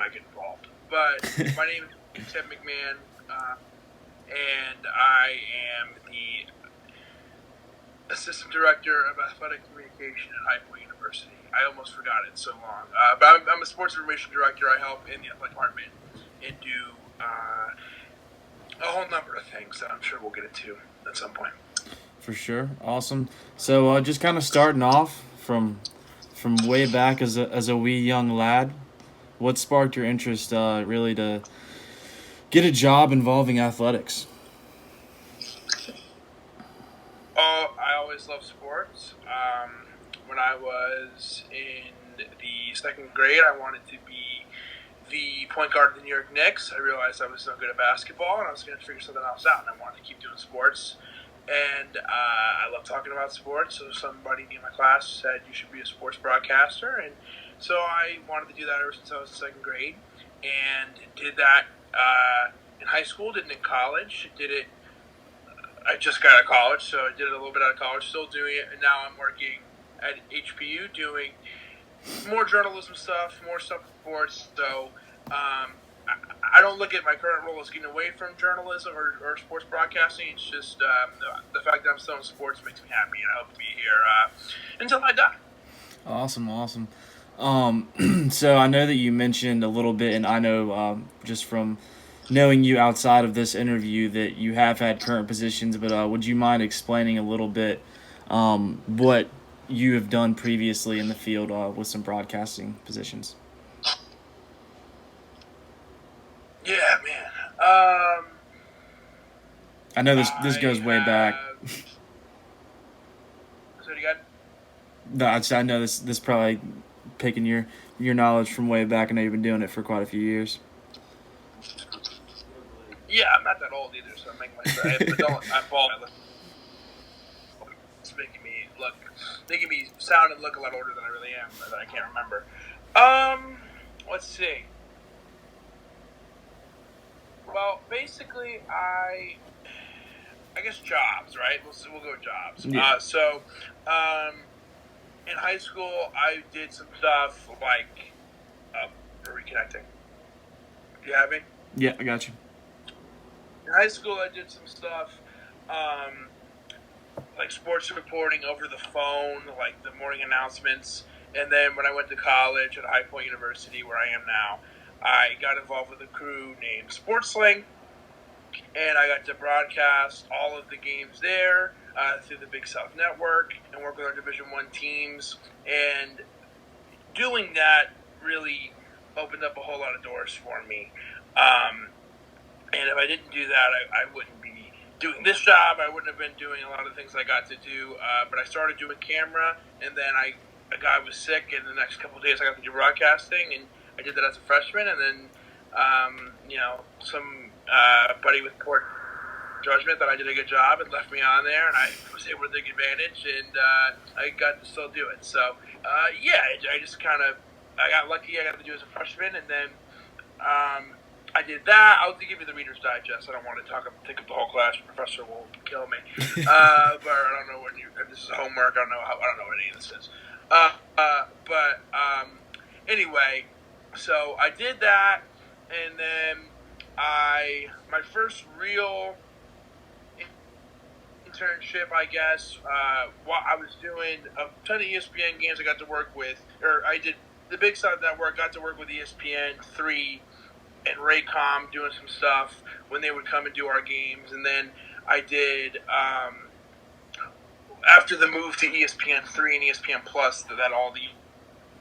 I get involved. But my name is McMahon, and I am the Assistant Director of Athletic Communication at High Point University. I almost forgot it so long. But I'm a Sports Information Director. I help in the athletic department and do a whole number of things that I'm sure we'll get into at some point. For sure. Awesome. So just kind of starting off from way back as a wee young lad, what sparked your interest really to get a job involving athletics? Oh, I always loved sports. When I was in the second grade, I wanted to be the point guard of the New York Knicks. I realized I was no good at basketball, and I was going to figure something else out, and I wanted to keep doing sports. And I love talking about sports, so somebody in my class said you should be a sports broadcaster, and so I wanted to do that ever since I was in second grade, and did that in high school, did it in college, did it. I just got out of college, so I did it a little bit out of college, still doing it, and now I'm working at HPU doing more journalism stuff, more stuff with sports, so I don't look at my current role as getting away from journalism or sports broadcasting. It's just the fact that I'm still in sports makes me happy, and I hope to be here until I die. Awesome, awesome. So I know that you mentioned a little bit, and I know just from knowing you outside of this interview that you have had current positions, but would you mind explaining a little bit what you have done previously in the field with some broadcasting positions? Yeah, man. I know this goes way back. So you got? No, I know this probably picking your knowledge from way back. I know you've been doing it for quite a few years. Yeah, I'm not that old either, so I'm making myself. I'm bald. It's making me sound and look a lot older than I really am, that I can't remember. Let's see. Well, basically, I guess jobs, right? We'll go with jobs. Yeah. In high school, I did some stuff like reconnecting. You have me? Yeah, I got you. In high school, I did some stuff like sports reporting over the phone, like the morning announcements. And then when I went to college at High Point University, where I am now, I got involved with a crew named SportsLink, and I got to broadcast all of the games there through the Big South Network and work with our Division I teams. And doing that really opened up a whole lot of doors for me. And if I didn't do that, I wouldn't be doing this job. I wouldn't have been doing a lot of things I got to do. But I started doing camera, and then a guy was sick, and the next couple of days I got to do broadcasting, and I did that as a freshman. And then, some buddy with poor judgment that I did a good job and left me on there, and I was able to take advantage, and I got to still do it. So, I just I got lucky. I got to do it as a freshman, and then I did that. I'll give you the Reader's Digest. I don't want to take up the whole class. The professor will kill me. But I don't know if this is homework. I don't know what any of this is. Anyway, so I did that, and then my first real internship, I guess, I was doing a ton of ESPN games I got to work with, or I did the Big South Network, got to work with ESPN 3 and Raycom doing some stuff when they would come and do our games. And then I did, after the move to ESPN 3 and ESPN Plus, that all the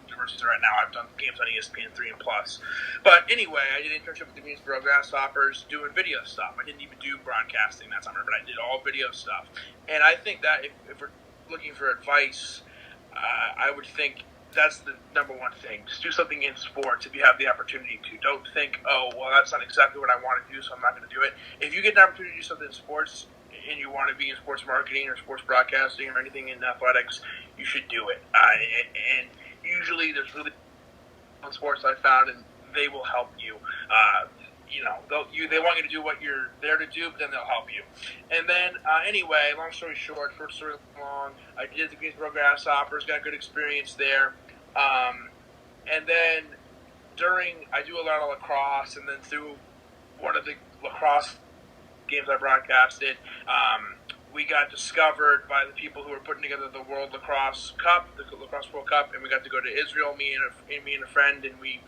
universities are at now, I've done games on ESPN 3 and Plus. But anyway, I did an internship with the Greensboro Grasshoppers doing video stuff. I didn't even do broadcasting that summer, but I did all video stuff. And I think that if we're looking for advice, I would think that's the number one thing. Just do something in sports if you have the opportunity to. Don't think, oh, well, that's not exactly what I want to do, so I'm not going to do it. If you get an opportunity to do something in sports and you want to be in sports marketing or sports broadcasting or anything in athletics, you should do it. And usually there's really on sports I found, and they will help you. They want you to do what you're there to do, but then they'll help you. And then, anyway, long story short, short story long, I did the Greensboro Grasshoppers, got good experience there. And then I do a lot of lacrosse, and then through one of the lacrosse games I broadcasted, we got discovered by the people who were putting together the World Lacrosse Cup, the Lacrosse World Cup, and we got to go to Israel. Me and a friend, and we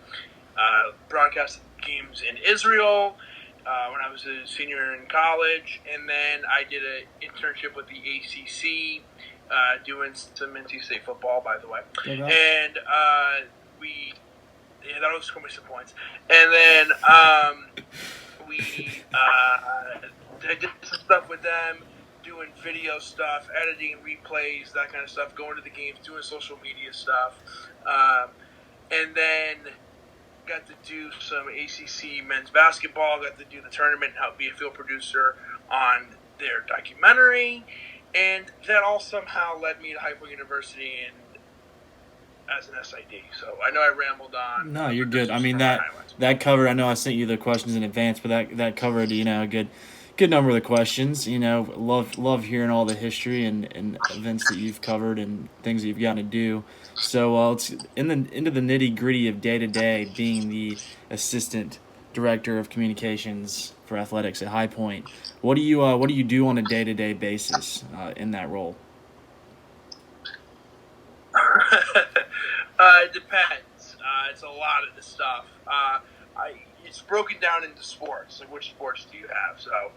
broadcasted games in Israel when I was a senior in college, and then I did an internship with the ACC, doing some NC State football, by the way, and we. Yeah, that was me some points. And then we I did some stuff with them, doing video stuff, editing replays, that kind of stuff, going to the games, doing social media stuff. And then got to do some ACC men's basketball, got to do the tournament and help be a field producer on their documentary. And that all somehow led me to High Point University and as an SID. So I know I rambled on. No, you're good. I mean, that covered, I know I sent you the questions in advance, but that covered, a good number of the questions. Love hearing all the history and events that you've covered and things that you've gotten to do. So let's into the nitty gritty of day to day, being the assistant director of communications for athletics at High Point. What do you do on a day to day basis in that role? It depends. It's a lot of the stuff. It's broken down into sports. Like, which sports do you have? So.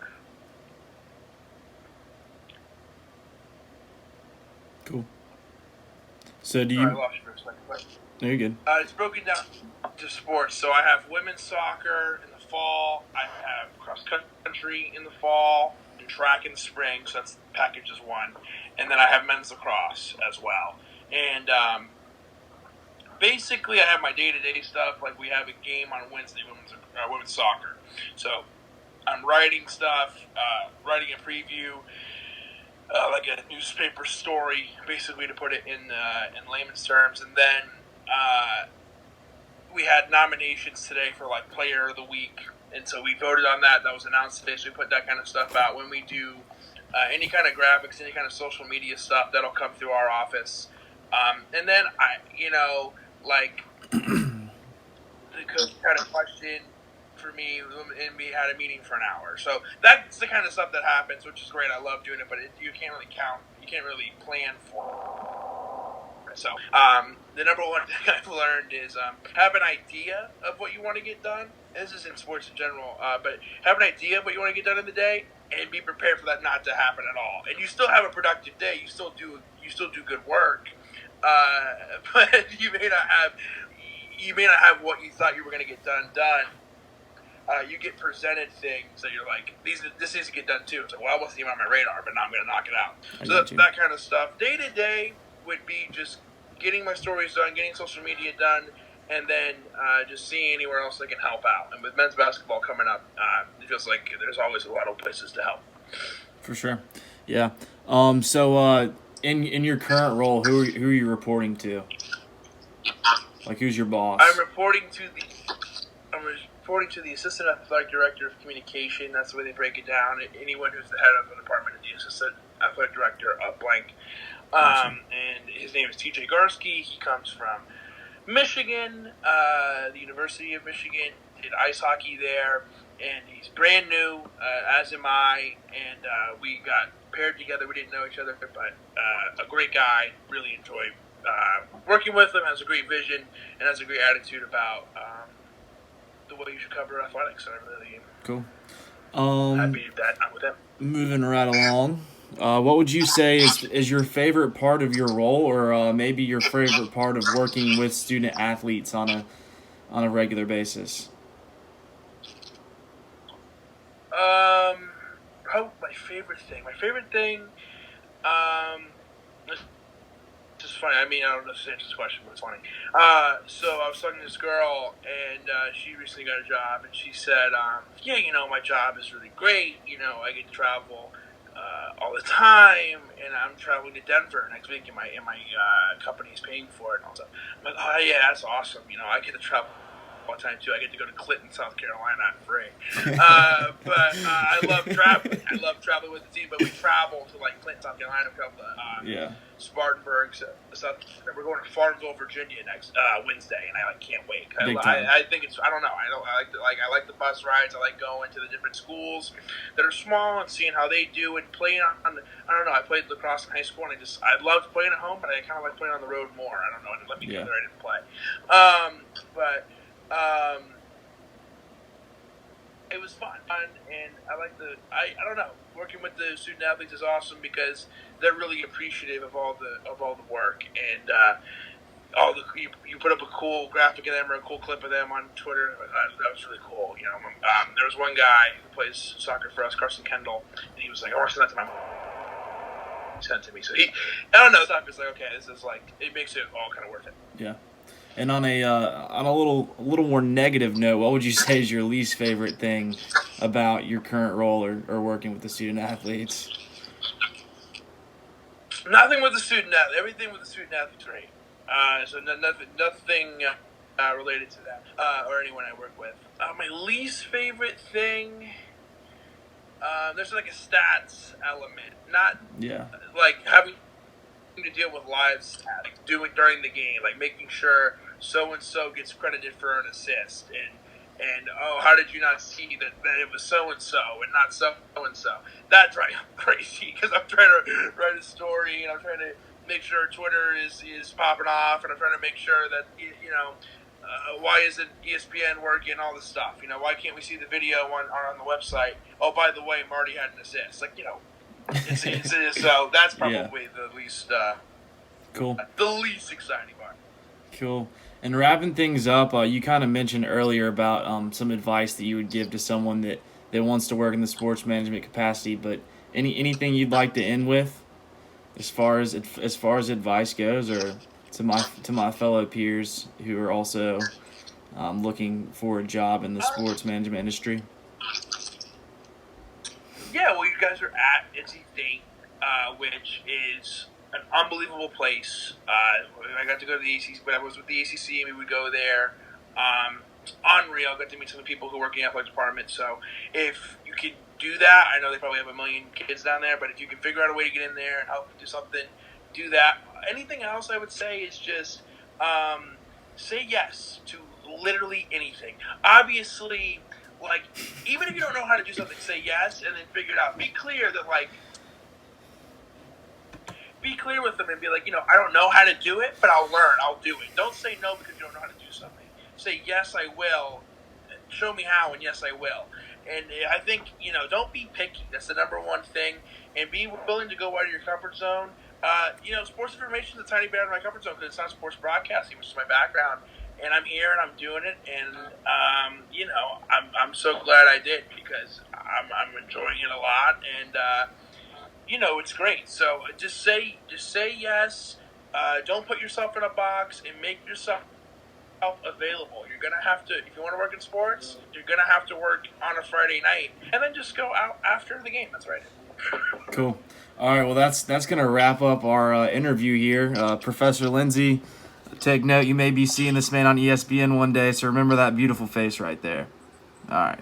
Cool. So do you? Sorry, I lost you for a second. But, no, you're good. It's broken down to sports. So I have women's soccer in the fall. I have cross country in the fall and track in the spring. So that's package is one. And then I have men's lacrosse as well. And basically, I have my day-to-day stuff. Like, we have a game on Wednesday, women's soccer. So I'm writing stuff, writing a preview, like a newspaper story, basically, to put it in layman's terms. And then we had nominations today for, like, Player of the Week. And so we voted on that. That was announced today. So we put that kind of stuff out. When we do any kind of graphics, any kind of social media stuff, that'll come through our office. And then the coach had a question for me, and we had a meeting for an hour. So that's the kind of stuff that happens, which is great. I love doing it, but you can't really count. You can't really plan for it. So the number one thing I've learned is have an idea of what you want to get done. This is in sports in general, but have an idea of what you want to get done in the day, and be prepared for that not to happen at all. And you still have a productive day. You still do good work. But you may not have what you thought you were going to get done. You get presented things that you're like, this needs to get done too. It's like, well, I wasn't even on my radar, but now I'm going to knock it out. So that kind of stuff. Day to day would be just getting my stories done, getting social media done, and then just seeing anywhere else I can help out. And with men's basketball coming up, it feels like there's always a lot of places to help. For sure, yeah. In your current role, who are you reporting to? Like, who's your boss? I'm reporting to the assistant athletic director of communication. That's the way they break it down. Anyone who's the head of the department is the assistant athletic director of blank. And his name is TJ Garsky. He comes from Michigan, the University of Michigan. Did ice hockey there, and he's brand new, as am I. And we got paired together. We didn't know each other, but a great guy. Really enjoy working with him. Has a great vision and has a great attitude about the way you should cover athletics. And I'm really happy that I'm with him. Moving right along, what would you say is your favorite part of your role, or maybe your favorite part of working with student athletes on a regular basis? Probably my favorite thing. It's just funny. I mean, I don't know if this answers this question, but it's funny. So I was talking to this girl, and she recently got a job, and she said, yeah, my job is really great. I get to travel all the time, and I'm traveling to Denver next week, and my company's paying for it and all that. I'm like, oh, yeah, that's awesome. I get to travel all the time too. I get to go to Clinton, South Carolina free. I love traveling. I love traveling with the team, but we travel to like Clinton, South Carolina, Yeah. Spartanburg, South. We're going to Farmville, Virginia next Wednesday, and I can't wait. Big time. I think it's. I don't know. I like the bus rides. I like going to the different schools that are small and seeing how they do and playing on. I don't know. I played lacrosse in high school, and I loved playing at home, but I kind of like playing on the road more. I don't know. It let me go there. I didn't play. It was fun, and I like I don't know. Working with the student athletes is awesome because they're really appreciative of all the work, and you put up a cool graphic of them or a cool clip of them on Twitter. That was really cool. You know, there was one guy who plays soccer for us, Carson Kendall, and he was like, "I want to send that to my mom." He sent it to me, so I don't know. It's like, okay, this is like, it makes it all kind of worth it. Yeah. And on a little more negative note, what would you say is your least favorite thing about your current role or working with the student athletes? Nothing with the student athlete. Everything with the student athletes, great. So nothing related to that or anyone I work with. My least favorite thing. There's like a stats element, not like having to deal with live stats, like doing during the game, like making sure so and so gets credited for an assist, and how did you not see that it was so and so and not so and so? That drives me crazy because I'm trying to write a story and I'm trying to make sure Twitter is popping off, and I'm trying to make sure that why isn't ESPN working, all this stuff? You know, why can't we see the video on the website? Oh, by the way, Marty had an assist. Like, so that's probably the least cool. The least exciting part. Cool. And wrapping things up, you kind of mentioned earlier about some advice that you would give to someone that wants to work in the sports management capacity. But anything you'd like to end with, as far as advice goes, or to my fellow peers who are also looking for a job in the sports management industry? Yeah, well, you guys are at NC State, which is an unbelievable place. I got to go to the ACC, but I was with the ACC, and we would go there. Unreal. Got to meet some of the people who work in the athletic department. So if you could do that, I know they probably have 1 million kids down there, but if you can figure out a way to get in there and help do something, do that. Anything else I would say is just say yes to literally anything. Obviously, like, even if you don't know how to do something, say yes and then figure it out. Be clear with them and be like, I don't know how to do it, but I'll learn. I'll do it. Don't say no because you don't know how to do something. Say, yes, I will. Show me how, and yes, I will. And I think, don't be picky. That's the number one thing. And be willing to go out of your comfort zone. Sports information is a tiny bit out of my comfort zone because it's not sports broadcasting, which is my background. And I'm here and I'm doing it, and I'm so glad I did because I'm enjoying it a lot, and it's great. So just say yes. Don't put yourself in a box and make yourself available. You're gonna have to, if you want to work in sports, you're gonna have to work on a Friday night, and then just go out after the game. That's right. Cool. All right. Well, that's gonna wrap up our interview here, Professor Lindsay. Take note, you may be seeing this man on ESPN one day, so remember that beautiful face right there. All right.